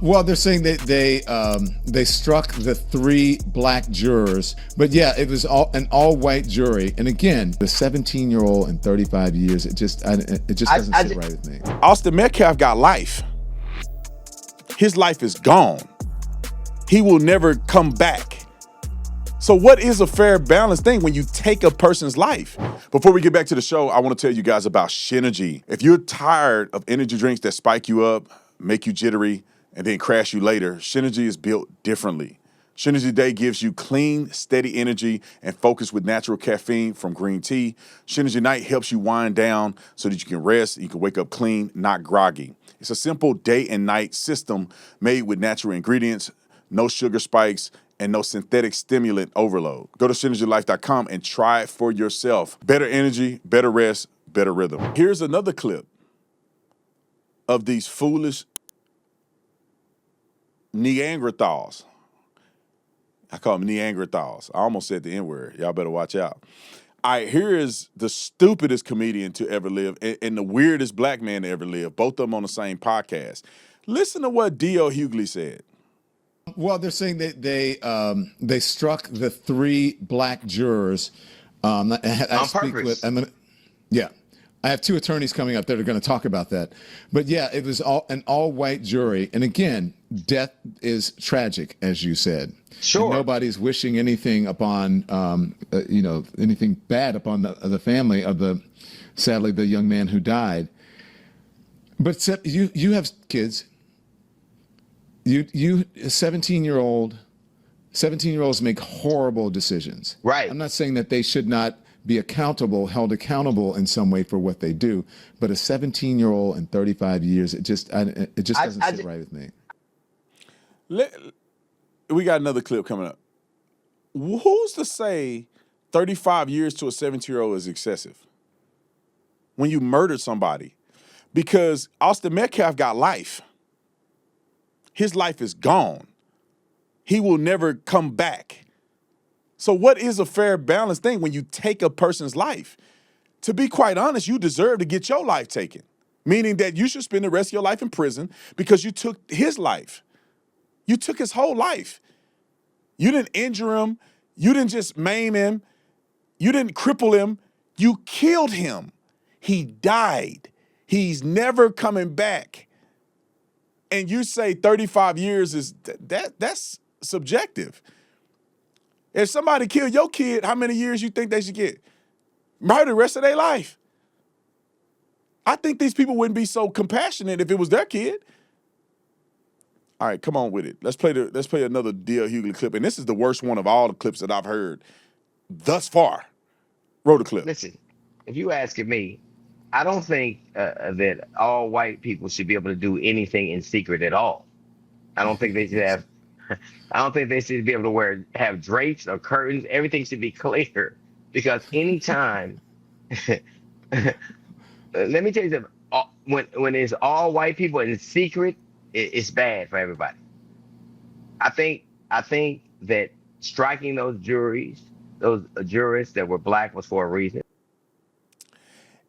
Well, they're saying that they struck the three black jurors, but yeah, it was an all-white jury. And again, the 17-year-old and 35 years, it just doesn't sit right with me. Austin Metcalf got life. His life is gone. He will never come back. So what is a fair, balanced thing when you take a person's life? Before we get back to the show, I want to tell you guys about Shinergy. If you're tired of energy drinks that spike you up, make you jittery, and then crash you later, Shinergy is built differently. Shinergy Day gives you clean, steady energy and focus with natural caffeine from green tea. Shinergy Night helps you wind down so that you can rest, you can wake up clean, not groggy. It's a simple day and night system made with natural ingredients, no sugar spikes, and no synthetic stimulant overload. Go to SynergyLife.com and try it for yourself. Better energy, better rest, better rhythm. Here's another clip of these foolish Neanderthals. I call them Neanderthals. I almost said the N-word. Y'all better watch out. All right, here is the stupidest comedian to ever live and the weirdest black man to ever live, both of them on the same podcast. Listen to what D.L. Hughley said. Well, they're saying that they struck the three black jurors. On purpose. Yeah, I have two attorneys coming up that are going to talk about that. But yeah, it was an all-white jury, and again, death is tragic, as you said. Sure. And nobody's wishing anything upon anything bad upon the family of sadly the young man who died. But you have kids. You 17-year-olds make horrible decisions. Right. I'm not saying that they should not be held accountable in some way for what they do, but a 17-year-old and 35 years, it just doesn't sit right with me. We got another clip coming up. Who's to say 35 years to a 17-year-old is excessive when you murdered somebody? Because Austin Metcalf got life. His life is gone. He will never come back. So what is a fair, balanced thing when you take a person's life? To be quite honest, you deserve to get your life taken, meaning that you should spend the rest of your life in prison because you took his life. You took his whole life. You didn't injure him. You didn't just maim him. You didn't cripple him. You killed him. He died. He's never coming back. And you say 35 years is that's subjective. If somebody killed your kid, how many years you think they should get? Probably the rest of their life. I think these people wouldn't be so compassionate if it was their kid. All right, come on with it. Let's play another D.L. Hughley clip, and this is the worst one of all the clips that I've heard thus far. Roll the clip. Listen, if you asking me, I don't think that all white people should be able to do anything in secret at all. I don't think they should have. I don't think they should be able to have drapes or curtains. Everything should be clear, because anytime. Let me tell you something. When it's all white people in secret, it's bad for everybody. I think that striking those jurists that were black was for a reason.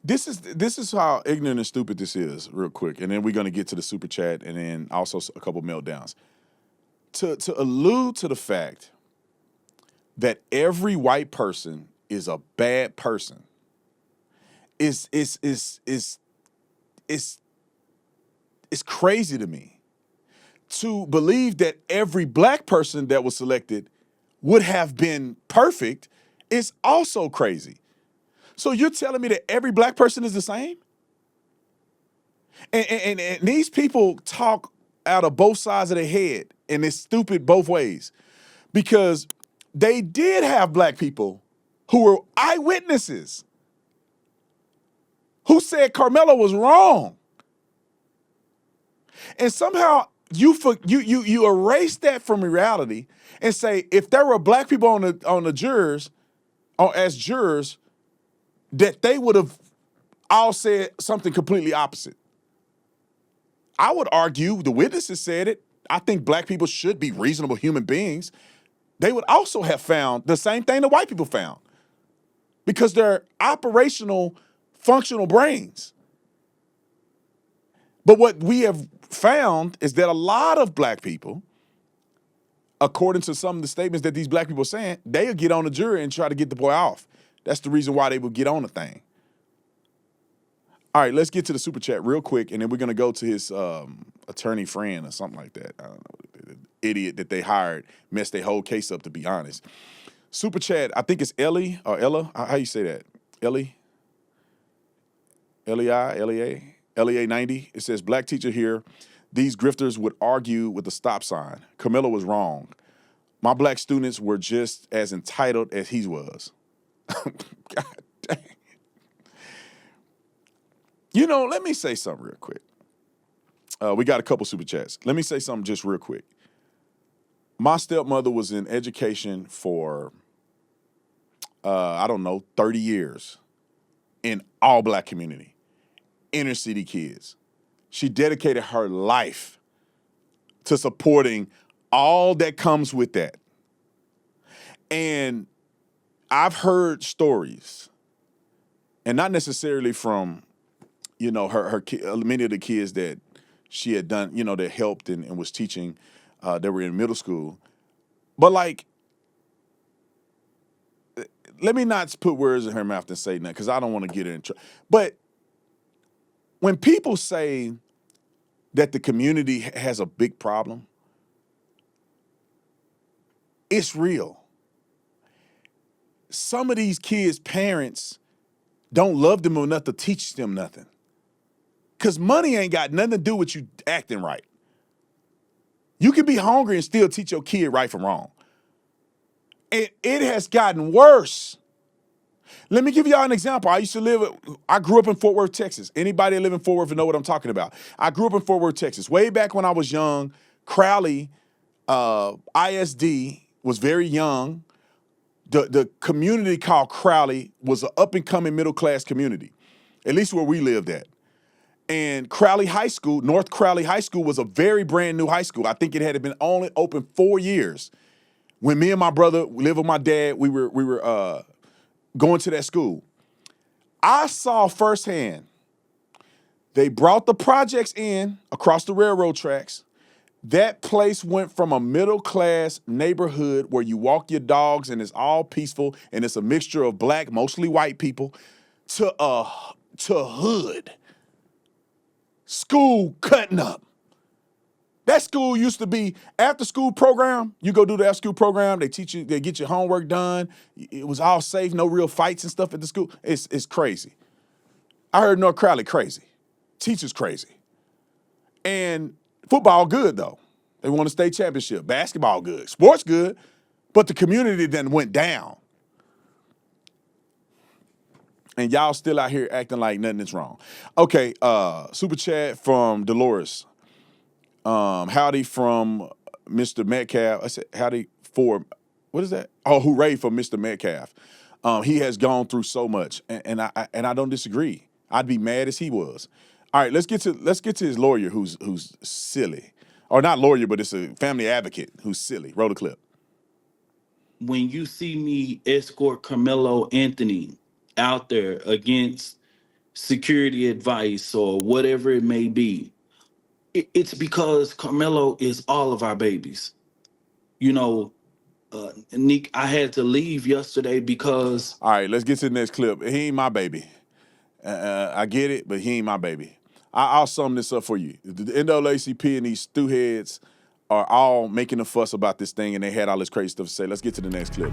This is how ignorant and stupid this is, real quick, and then we're gonna get to the super chat, and then also a couple meltdowns. To allude to the fact that every white person is a bad person is crazy to me. To believe that every black person that was selected would have been perfect is also crazy. So you're telling me that every black person is the same? And these people talk out of both sides of their head, and it's stupid both ways. Because they did have black people who were eyewitnesses who said Karmelo was wrong. And somehow you erase that from reality and say if there were black people on the jurors, or as jurors, that they would have all said something completely opposite. I would argue, the witnesses said it, I think black people should be reasonable human beings. They would also have found the same thing that white people found, because they're operational, functional brains. But what we have found is that a lot of black people, according to some of the statements that these black people are saying, they'll get on the jury and try to get the boy off. That's the reason why they will get on the thing. All right, let's get to the super chat real quick, and then we're going to go to his attorney friend or something like that. I don't know, the idiot that they hired messed their whole case up, to be honest. Super chat, I think it's Ellie or Ella. How you say that? Ellie? Lea 90. It says, black teacher here. These grifters would argue with the stop sign. Karmelo was wrong. My black students were just as entitled as he was. God dang. You know, let me say something real quick. We got a couple super chats. Let me say something just real quick. My stepmother was in education for, 30 years in all black community, inner city kids. She dedicated her life to supporting all that comes with that. And I've heard stories, and not necessarily from, her many of the kids that she had done, that helped and was teaching, that were in middle school. But like, let me not put words in her mouth and say nothing, because I don't want to get her in trouble. But when people say that the community has a big problem, it's real. Some of these kids' parents don't love them enough to teach them nothing. Because money ain't got nothing to do with you acting right. You can be hungry and still teach your kid right from wrong. And it has gotten worse. Let me give y'all an example. I grew up in Fort Worth, Texas. Anybody that live in Fort Worth know what I'm talking about. I grew up in Fort Worth, Texas. Way back when I was young, Crowley ISD was very young. The community called Crowley was an up-and-coming middle-class community, at least where we lived at. And Crowley High School, North Crowley High School, was a very brand new high school. I think it had been only open 4 years. When me and my brother lived with my dad, we were going to that school. I saw firsthand, they brought the projects in across the railroad tracks. That place went from a middle-class neighborhood where you walk your dogs and it's all peaceful and it's a mixture of black, mostly white people, to a hood. School cutting up. That school used to be after school program. You go do the after school program. They teach you, they get your homework done. It was all safe, no real fights and stuff at the school. It's crazy. I heard North Crowley crazy. Teachers crazy. And football good though. They won a state championship. Basketball good. Sports good. But the community then went down. And y'all still out here acting like nothing is wrong. Okay, super chat from Dolores. Howdy from Mr. Metcalf. I said howdy for, what is that? Oh, hooray for Mr. Metcalf. He has gone through so much, and I don't disagree. I'd be mad as he was. All right, let's get to his lawyer who's silly, or not lawyer, but it's a family advocate who's silly. Roll the clip. When you see me escort Carmelo Anthony out there against security advice or whatever it may be, it's because Carmelo is all of our babies. Nick, I had to leave yesterday because... All right, let's get to the next clip. He ain't my baby. I get it, but he ain't my baby. I'll sum this up for you. The NAACP and these stew heads are all making a fuss about this thing, and they had all this crazy stuff to say. Let's get to the next clip.